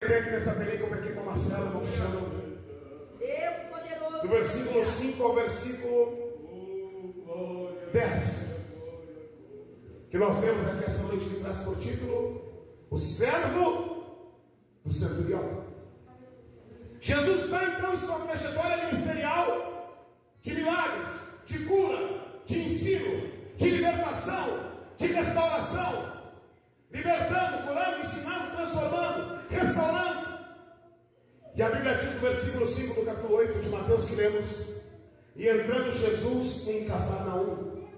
Nessa película aqui com a Marcela, vamos chamar Deus poderoso. do versículo 5 ao versículo 10, que nós temos aqui essa noite, que traz por título o servo do centurião. Jesus está então em sua trajetória ministerial de milagres, de cura, de ensino, de libertação, de restauração, libertando, curando, ensinando, transformando, restaurando. E a Bíblia diz no versículo 5 do capítulo 8 de Mateus, que lemos: e entrando Jesus em Cafarnaum,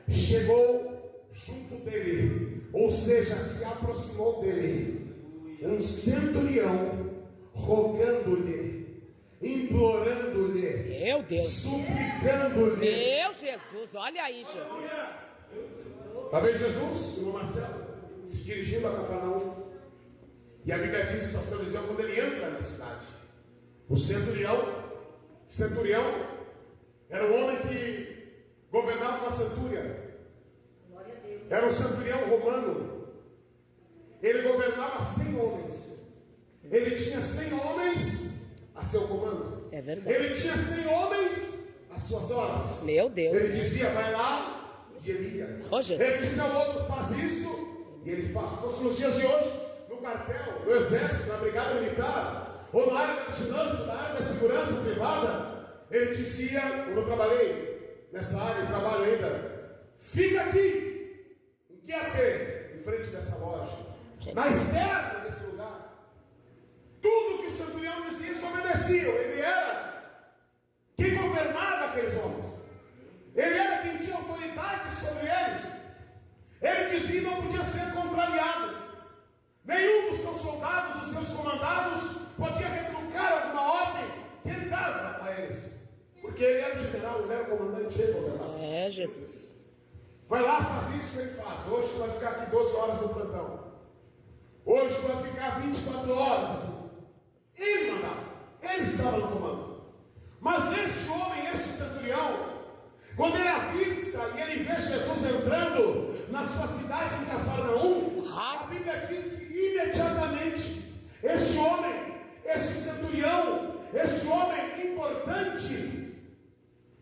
chegou junto dele, ou seja, se aproximou dele, um centurião, rogando-lhe, implorando-lhe, meu Deus, suplicando-lhe. Meu Jesus, olha aí, Jesus. Está vendo Jesus, irmão Marcelo, se dirigindo a Cafarnaum? E a Bíblia diz, pastor Eliseu, quando ele entra na cidade, o centurião era um homem que governava uma centúria. Glória a Deus. Era um centurião romano. Ele governava 100 homens. Ele tinha 100 homens a seu comando. É verdade. Ele tinha 100 homens às suas ordens. Meu Deus. Ele dizia, vai lá, e ele ia. Oh, Jesus. Ele dizia ao outro, faz isso, e ele faz. Então, nos dias de hoje, no quartel, no exército, na brigada militar, ou na área da vigilância, na área da segurança privada, ele dizia, quando eu trabalhei nessa área, eu trabalho ainda, fica aqui, em QAP, em frente dessa loja, na externa desse lugar. Tudo que o centurião dizia, eles obedeciam. Ele era quem governava aqueles homens. Ele era quem tinha autoridade sobre eles. Ele dizia e não podia ser contrariado. Nenhum dos seus soldados, dos seus comandados, podia retrucar alguma ordem que ele dava a eles. Porque ele era o general, ele era o comandante, ele governava. É, Jesus. Vai lá, faz isso que ele faz. Hoje tu vai ficar aqui 12 horas no plantão. Hoje tu vai ficar 24 horas aqui. Ele mandava, ele estava no comando. Mas este homem, este centurião, quando ele avista e ele vê Jesus entrando na sua cidade em Cafarnaum, a Bíblia diz que imediatamente este homem, este centurião, este homem importante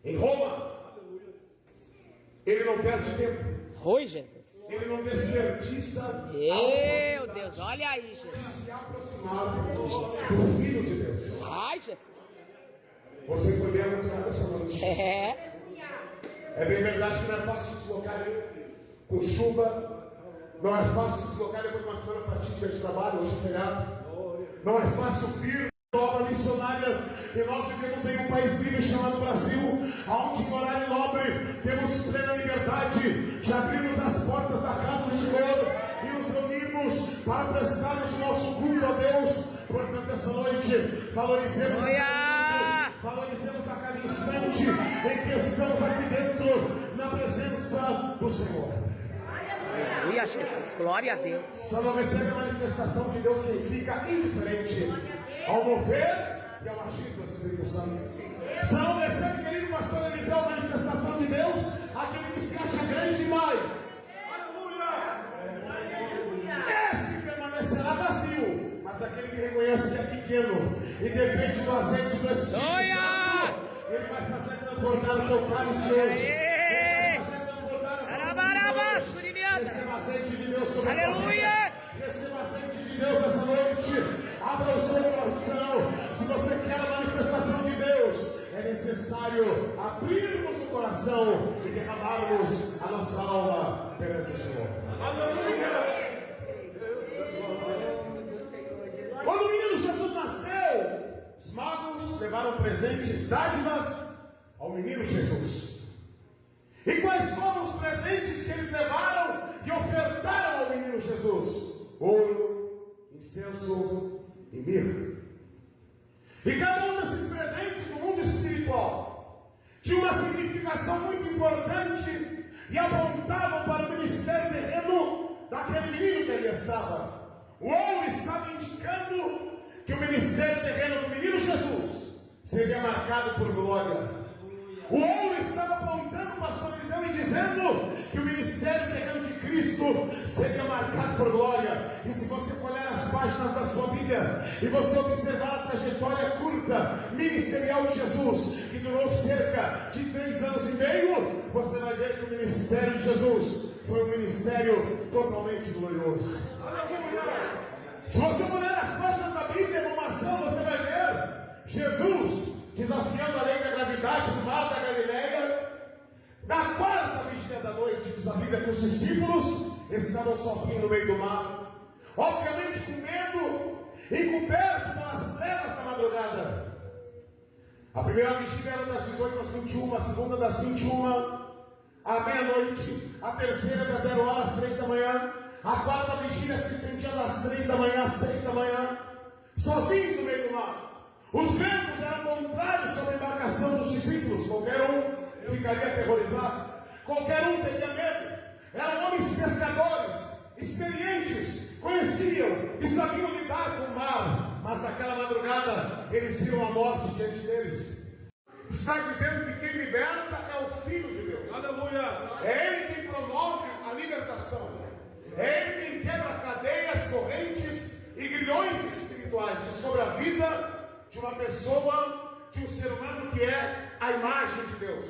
em Roma, ele não perde tempo. Oi, Jesus. Ele não desperdiça. Meu Deus, olha aí, De Jesus. se aproximar do Filho de Deus. Ai, Jesus. Você foi bem aventurado essa noite. É. É bem verdade que não é fácil se deslocar com chuva. Não é fácil se deslocar depois de uma semana fatídica de trabalho, hoje é feriado. Não é fácil vir obra missionária, e nós vivemos em um país livre chamado Brasil, onde em horário nobre temos plena liberdade de abrirmos as portas da casa do Senhor e nos reunirmos para prestarmos o nosso culto a Deus. Portanto, essa noite valorizemos a cada instante em que estamos aqui dentro na presença do Senhor. Aleluia, Jesus. Glória a Deus. Só não recebe a manifestação de Deus quem fica indiferente ao mover e ao agir do Espírito Santo. Só não recebe, querido pastor Eliseu, a manifestação de Deus aquele que se acha grande demais. Esse permanecerá vazio, mas aquele que reconhece que é pequeno e depende do azeite do Espírito Santo, ele vai fazer transbordar o teu cálice hoje. Ele vai fazer transbordar o teu cálice hoje. Receba azeite de Deus sobre a tua vida. Receba azeite de Deus essa noite. Abra o seu coração. Se você quer a manifestação de Deus, é necessário abrirmos o coração e derramarmos a nossa alma perante o Senhor. Quando o menino Jesus nasceu, os magos levaram presentes, dádivas ao menino Jesus. E quais foram os presentes que eles levaram e ofertaram ao menino Jesus? Ouro, incenso e mirra. E cada um desses presentes no mundo espiritual tinha uma significação muito importante e apontavam para o ministério terreno daquele menino que ali estava. O ouro estava indicando que o ministério terreno do menino Jesus seria marcado por glória. O ouro estava apontando o pastor Eliseu e dizendo que o ministério terreno de Cristo seria marcado por glória. E se você for olhar as páginas da sua Bíblia e você observar a trajetória curta ministerial de Jesus, que durou cerca de 3 anos e meio, você vai ver que o ministério de Jesus foi um ministério totalmente glorioso. Se você olhar as páginas da Bíblia como ação, você vai ver Jesus desafiando a lei da gravidade no mar da Galileia. Na quarta vigília da noite, diz a Bíblia que os discípulos estavam sozinhos no meio do mar, obviamente com medo, encoberto pelas trevas da madrugada. A primeira vigília era das 18 às 21, a segunda das 21 à meia-noite, a terceira das 0 horas às 3 da manhã, a quarta vigília se estendia das 3 da manhã às 6 da manhã, sozinhos no meio do mar. Os ventos eram contrários sobre a embarcação dos discípulos. Qualquer um ficaria aterrorizado, qualquer um teria medo. Eram homens pescadores, experientes, conheciam e sabiam lidar com o mar, mas naquela madrugada eles viram a morte diante deles. Está dizendo que quem liberta é o Filho de Deus. Aleluia. É Ele quem promove a libertação. É Ele quem quebra cadeias, correntes e grilhões espirituais de sobre a vida de uma pessoa, de um ser humano que é a imagem de Deus.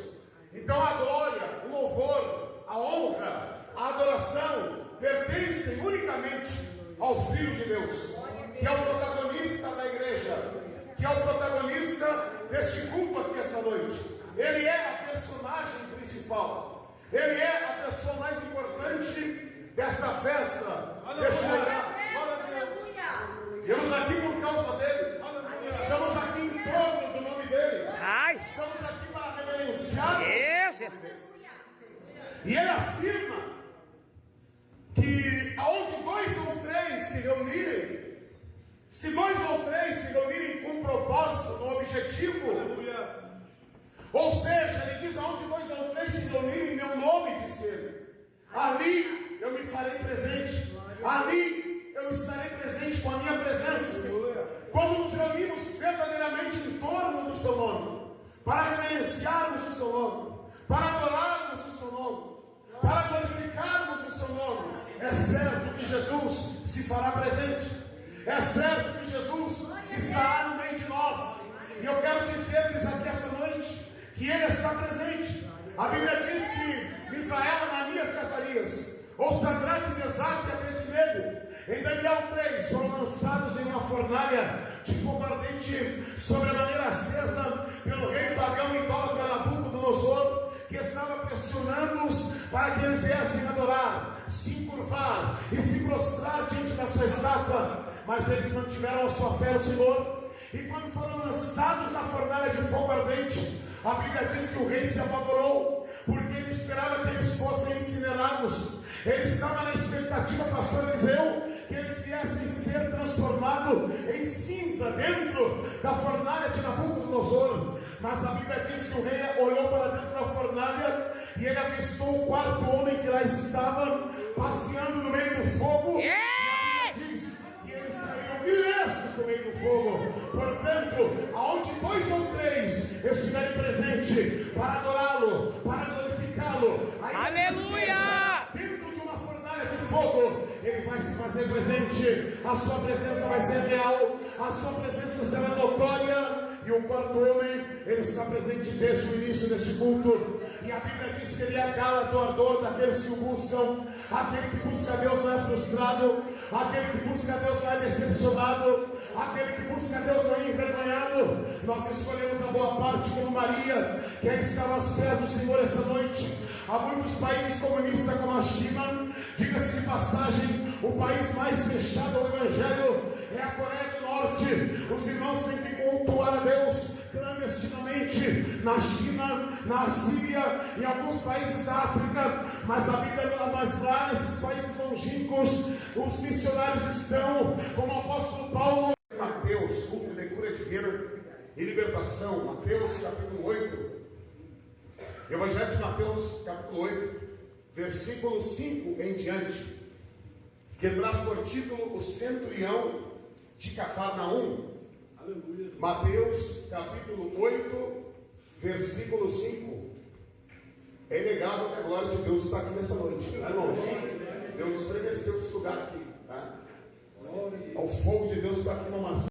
Então a glória, o louvor, a honra, a adoração pertencem unicamente ao Filho de Deus, que é o protagonista da igreja, que é o protagonista deste culto aqui esta noite. Ele é a personagem principal, ele é a pessoa mais importante desta festa, deste lugar. Viemos aqui por causa dele. Estamos aqui em torno do nome dele. Estamos aqui para reverenciar. E ele afirma que aonde 2 ou 3 se reunirem, se 2 ou 3 se reunirem com um propósito, um objetivo, ou seja, ele diz aonde 2 ou 3 se reunirem em meu nome, disse ele, ali eu me farei presente, ali eu estarei presente com a minha presença. Quando nos reunimos verdadeiramente em torno do seu nome, para reverenciarmos o seu nome, para adorarmos o seu nome, para glorificarmos o seu nome, é certo que Jesus se fará presente, é certo que Jesus estará no meio de nós. E eu quero dizer-lhes aqui esta noite que Ele está presente. A Bíblia diz que Misael, Ananias e Azarias, ou Sadraque, Mesaque e Abednego, em Daniel 3, foram lançados em uma fornalha de fogo ardente, sobremaneira acesa pelo rei pagão idólatra Nabucodonosor, que estava pressionando-os para que eles viessem adorar, se encurvar e se prostrar diante da sua estátua. Mas eles mantiveram a sua fé no Senhor, e quando foram lançados na fornalha de fogo ardente, a Bíblia diz que o rei se apavorou, porque ele esperava que eles fossem incinerados. Ele estava na expectativa, pastor Eliseu, que eles viessem ser transformados em cinza dentro da fornalha de Nabucodonosor. Mas a Bíblia diz que o rei olhou para dentro da fornalha e ele avistou o quarto homem que lá estava passeando no meio do fogo. E a Bíblia diz que eles saíram ilesos do meio do fogo. Portanto, aonde 2 ou 3 estiverem presentes para adorá-lo, para glorificá-lo, aleluia! Dentro de uma fornalha de fogo, Ele vai se fazer presente. A sua presença vai ser real, a sua presença será notória. E o quarto homem, ele está presente desde o início deste culto. E a Bíblia diz que ele é a gala do ardor daqueles que o buscam. Aquele que busca a Deus não é frustrado, aquele que busca a Deus não é decepcionado, aquele que busca a Deus não é envergonhado. Nós escolhemos a boa parte como Maria, que estava aos pés do Senhor essa noite. Há muitos países comunistas como a China, diga-se de passagem, o país mais fechado ao Evangelho é a Coreia do Norte. Os irmãos têm que cultuar a Deus clandestinamente na China, na Síria, em alguns países da África, mas a Bíblia, mas lá nesses países longínquos, os missionários estão, como o apóstolo Paulo. Mateus, culto de cura divina e libertação, Mateus capítulo 8, Evangelho de Mateus capítulo 8, versículo 5 em diante, que traz por título o centurião de Cafarnaum. Aleluia. Mateus capítulo 8, versículo 5. É inegável que a glória de Deus está aqui nessa noite, tá, irmãos? Deus estremeceu esse lugar aqui, tá? O fogo de Deus está aqui no mar.